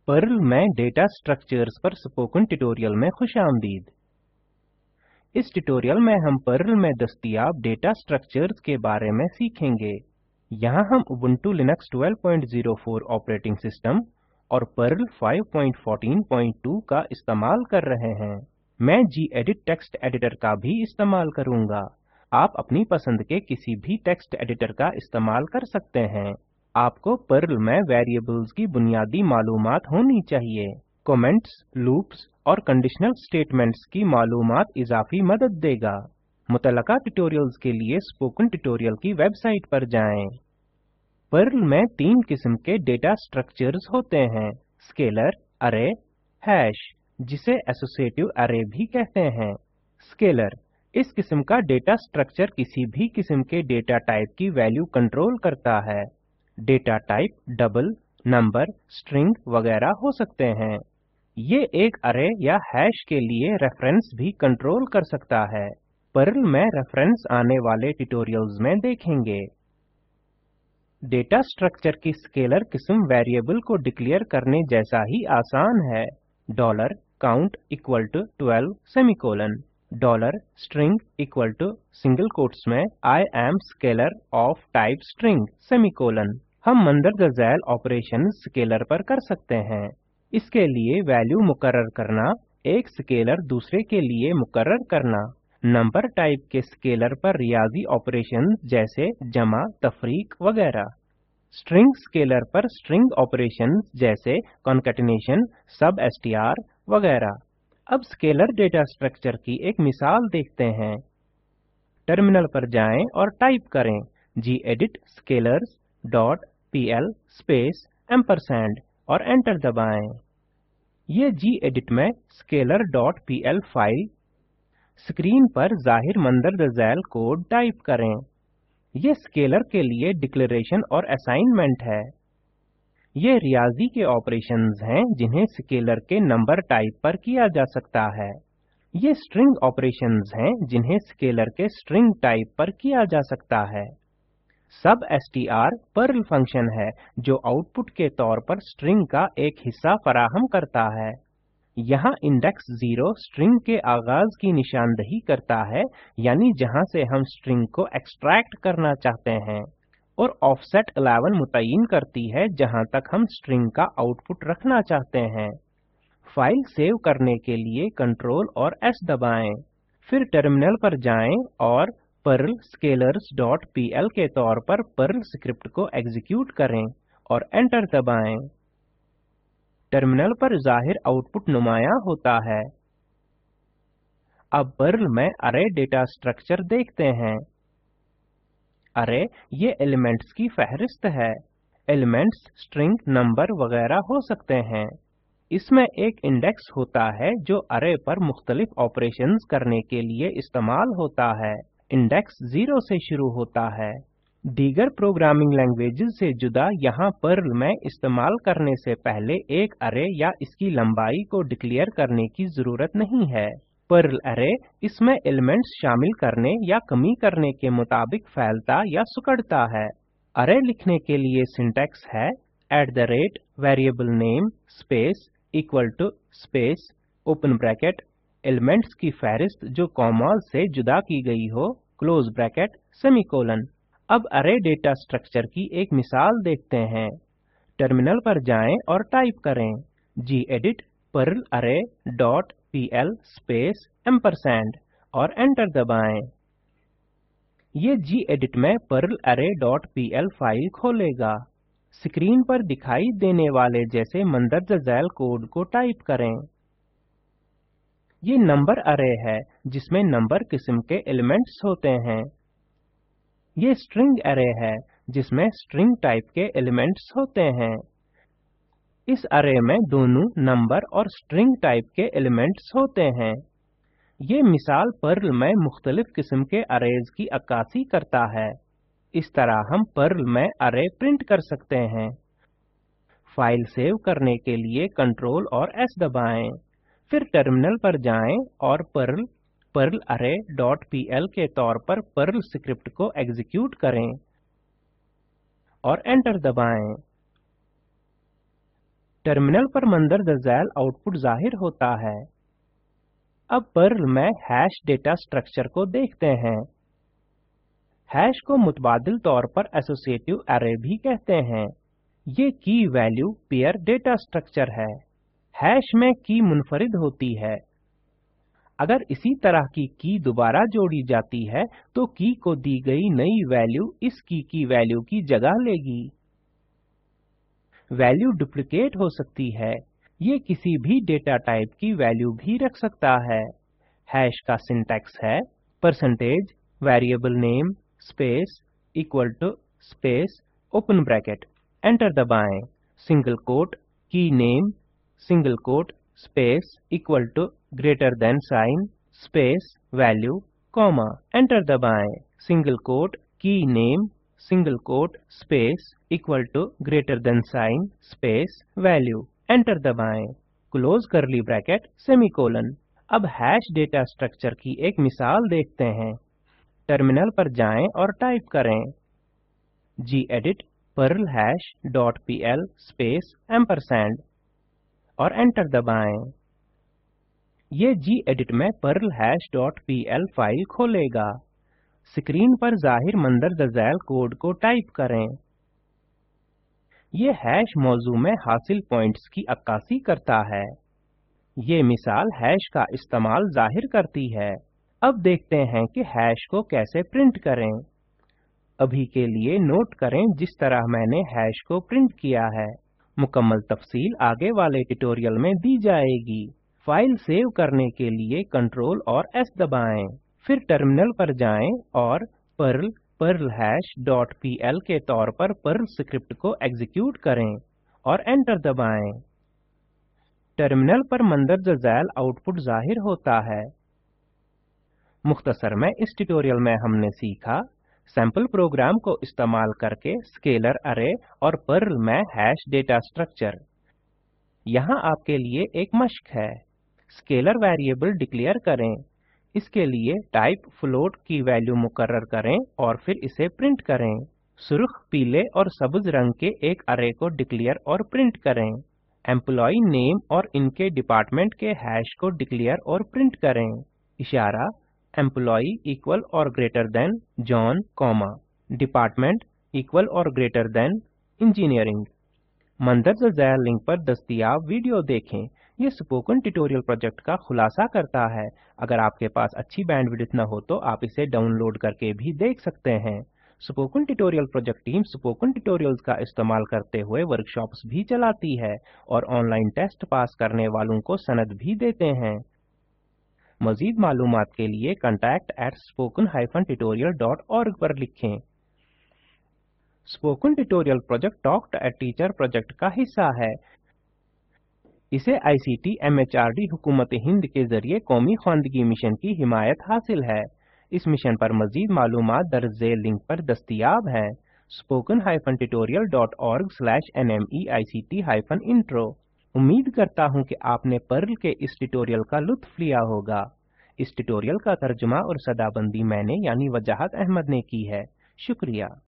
Perl में data structures पर spoken tutorial में खुशामदीद। इस ट्यूटोरियल में हम पर्ल में दस्तयाब डेटा स्ट्रक्चर्स के बारे में सीखेंगे। यहाँ हम उबुंटू लिनक्स 12.04 ऑपरेटिंग सिस्टम और पर्ल 5.14.2 का इस्तेमाल कर रहे हैं। मैं गेडिट टेक्स्ट एडिटर का भी इस्तेमाल करूँगा। आप अपनी पसंद के किसी भी टेक्स्ट एडिटर का इस्तेमाल कर सकते हैं। आपको पर्ल में वेरिएबल्स की बुनियादी मालूमात होनी चाहिए। कमेंट्स, लूप्स और कंडीशनल स्टेटमेंट्स की मालूमात इजाफी मदद देगा। मुतलका ट्यूटोरियल्स के लिए स्पोकन ट्यूटोरियल की वेबसाइट पर जाएं। पर्ल में 3 किस्म के डेटा स्ट्रक्चर्स होते हैं: स्केलर, अरे, हैश, जिसे एसोसिएटिव अरे भी कहते हैं। स्केलर इस किस्म का डेटा स्ट्रक्चर किसी भी किस्म के डेटा टाइप की वैल्यू कंट्रोल करता है। Data type double, number, string वगैरह हो सकते हैं। ये एक अरे या हैश के लिए रेफरेंस भी कंट्रोल कर सकता है। पर्ल में रेफरेंस आने वाले ट्यूटोरियल्स में देखेंगे। डेटा स्ट्रक्चर की स्केलर किस्म वेरिएबल को डिक्लेयर करने जैसा ही आसान है। $count equal to 12 semicolon, $string equal to single quotes में I am scalar of type string semicolon. हम मंदरजा झैल ऑपरेशन स्केलर पर कर सकते हैं। इसके लिए वैल्यू मुकर्रर करना, एक स्केलर दूसरे के लिए मुकर्रर करना, नंबर टाइप के स्केलर पर रियाजी ऑपरेशंस जैसे जमा, तफरीक वगैरह, स्ट्रिंग स्केलर पर स्ट्रिंग ऑपरेशंस जैसे कॉन्केटिनेशन, सब एसटीआर वगैरह। अब स्केलर डेटा स्ट्रक्चर की एक मिसाल देखते हैं। टर्मिनल पर जाएं और टाइप करें gedit scalars.pl स्पेस एम्परसैंड और एंटर दबाएं। ये gedit में scalar.pl फाइल स्क्रीन पर जाहिर मंदरजा झैल कोड टाइप करें। ये स्केलर के लिए डिक्लेरेशन और असाइनमेंट है। ये रियाजी के ऑपरेशंस हैं जिन्हें स्केलर के नंबर टाइप पर किया जा सकता है। ये स्ट्रिंग ऑपरेशंस हैं जिन्हें स्केलर के स्ट्रिंग टाइप पर किया जा सकता है। सब एसटीआर पर्ल फंक्शन है जो आउटपुट के तौर पर स्ट्रिंग का एक हिस्सा फराहम करता है। यहाँ इंडेक्स 0 स्ट्रिंग के आगाज की निशानदही करता है, यानी जहाँ से हम स्ट्रिंग को एक्सट्रैक्ट करना चाहते हैं, और ऑफसेट 11 मुतय्यन करती है जहाँ तक हम स्ट्रिंग का आउटपुट रखना चाहते हैं। फाइल सेव करने के लिए कंट्रोल और एस दबाएं। फिर टर्मिनल पर जाएं और पर्ल scalars.pl के तौर पर पर्ल स्क्रिप्ट को एग्जीक्यूट करें और एंटर दबाएं। टर्मिनल पर जाहिर आउटपुट नुमाया होता है। अब पर्ल में अरे डेटा स्ट्रक्चर देखते हैं। अरे ये एलिमेंट्स की फहरिस्त है। एलिमेंट्स स्ट्रिंग, नंबर वगैरह हो सकते हैं। इसमें एक इंडेक्स होता है जो अरे पर मुख्तलिफ ऑपरेशंस करने के लिए इस्तेमाल होता है। इंडेक्स 0 से शुरू होता है। दीगर प्रोग्रामिंग लैंग्वेजेस से जुदा यहाँ पर्ल में इस्तेमाल करने से पहले एक अरे या इसकी लंबाई को डिक्लेयर करने की जरूरत नहीं है। पर्ल अरे इसमें एलिमेंट्स शामिल करने या कमी करने के मुताबिक फैलता या सुकड़ता है। अरे लिखने के लिए सिंटैक्स है @variable name space equal to space open bracket elements की फहरिस्त जो कॉमास से जुदा की गई हो, क्लोज ब्रैकेट, सेमीकोलन। अब अरे डेटा स्ट्रक्चर की एक मिसाल देखते हैं। टर्मिनल पर जाएं और टाइप करें gedit पर्ल अरे डॉट पीएल स्पेस एम्परसैंड और एंटर दबाएं। ये gedit में पर्ल अरे डॉट पीएल फाइल खोलेगा। स्क्रीन पर दिखाई देने वाले जैसे मंदरजा झैल कोड को टाइप करें। ये नंबर अरे है जिसमें नंबर किस्म के एलिमेंट्स होते हैं। ये स्ट्रिंग अरे है जिसमें स्ट्रिंग टाइप के एलिमेंट्स होते हैं। इस अरे में दोनों नंबर और स्ट्रिंग टाइप के एलिमेंट्स होते हैं। ये मिसाल पर्ल में मुख्तलिफ किस्म के अरेज की अक्कासी करता है। इस तरह हम पर्ल में अरे प्रिंट कर सकते हैं। फाइल सेव करने के लिए कंट्रोल और एस दबाएं। फिर टर्मिनल पर जाएं और पर्ल अरे डॉट पीएल के तौर पर पर्ल स्क्रिप्ट को एग्जीक्यूट करें और एंटर दबाएं। टर्मिनल पर मंदरजा झैल आउटपुट जाहिर होता है। अब पर्ल में हैश डेटा स्ट्रक्चर को देखते हैं। हैश को मुतबादिल तौर पर एसोसिएटिव अरे भी कहते हैं। ये की वैल्यू पेयर डेटा स्ट्रक्चर है। हैश में की मुनफरिद होती है। अगर इसी तरह की दोबारा जोड़ी जाती है तो की को दी गई नई वैल्यू इस की वैल्यू की जगह लेगी। वैल्यू डुप्लीकेट हो सकती है। ये किसी भी डेटा टाइप की वैल्यू भी रख सकता है। हैश का सिंटैक्स है percentage variable name space equal to space open bracket, enter दबाएं, single quote key name single quote space equal to greater than sign space value comma, enter दबाएं, single quote key name single quote space equal to greater than sign space value, enter दबाएं, close curly bracket semicolon. अब hash data structure की एक मिसाल देखते हैं। Terminal पर जाएं और टाइप करें gedit perlhash dot pl space ampersand और एंटर दबाएं। ये gedit में perlhash.pl फाइल खोलेगा। स्क्रीन पर जाहिर मंदरजा झैल कोड को टाइप करें। ये हैश मौजू में हासिल पॉइंट्स की अक्कासी करता है। ये मिसाल हैश का इस्तेमाल जाहिर करती है। अब देखते हैं कि हैश को कैसे प्रिंट करें। अभी के लिए नोट करें जिस तरह मैंने हैश को प्रिंट किया है। मुकम्मल तफसील आगे वाले ट्यूटोरियल में दी जाएगी। फाइल सेव करने के लिए Ctrl और S दबाएं। फिर टर्मिनल पर जाएं और perlhash.pl के तौर पर पर्ल स्क्रिप्ट को एग्जीक्यूट करें और एंटर दबाएं। टर्मिनल पर मंदरजा झैल आउटपुट जाहिर होता है। मुख्तसर में इस ट्यूटोरियल में हमने सीखा सैंपल प्रोग्राम को इस्तेमाल करके स्केलर अरे और पर्ल में हैश डेटा स्ट्रक्चर। यहाँ आपके लिए एक मश्क है। स्केलर वेरिएबल डिक्लेयर करें। इसके लिए टाइप फ्लोट की वैल्यू मुकर्रर करें और फिर इसे प्रिंट करें। सुर्ख, पीले और सब्ज रंग के एक अरे को डिक्लेयर और प्रिंट करें। एम्प्लॉई नेम और इनके डिपार्टमेंट के हैश को डिक्लेयर और प्रिंट करें। इशारा एम्प्लॉई इक्वल और greater than John, comma, department equal और greater than engineering. मंदरजा Zail link पर दस्तयाब वीडियो देखें। ये स्पोकन ट्यूटोरियल प्रोजेक्ट का खुलासा करता है। अगर आपके पास अच्छी बैंडविड्थ न हो तो आप इसे डाउनलोड करके भी देख सकते हैं। Spoken tutorial project team spoken tutorials का इस्तेमाल करते हुए वर्कशॉप्स भी चलाती है और ऑनलाइन टेस्ट पास करने वालों को सनद भी देते हैं। मजीद मालूमात के लिए contact@spoken-tutorial.org पर लिखें। Spoken tutorial project talk to a teacher project का हिस्सा है। इसे आईसीटी एमएचआरडी हुकूमत हिंद के जरिए कौमी ख्वानदगी मिशन की हिमायत हासिल है। इस मिशन पर मजीद मालूमात दर्ज झैल लिंक पर दस्तयाब है spoken-tutorial.org/nmeict-intro। उम्मीद करता हूँ कि आपने पर्ल के इस ट्यूटोरियल का लुत्फ लिया होगा। इस ट्यूटोरियल का तर्जुमा और सदाबंदी मैंने यानी वजाहत अहमद ने की है। शुक्रिया।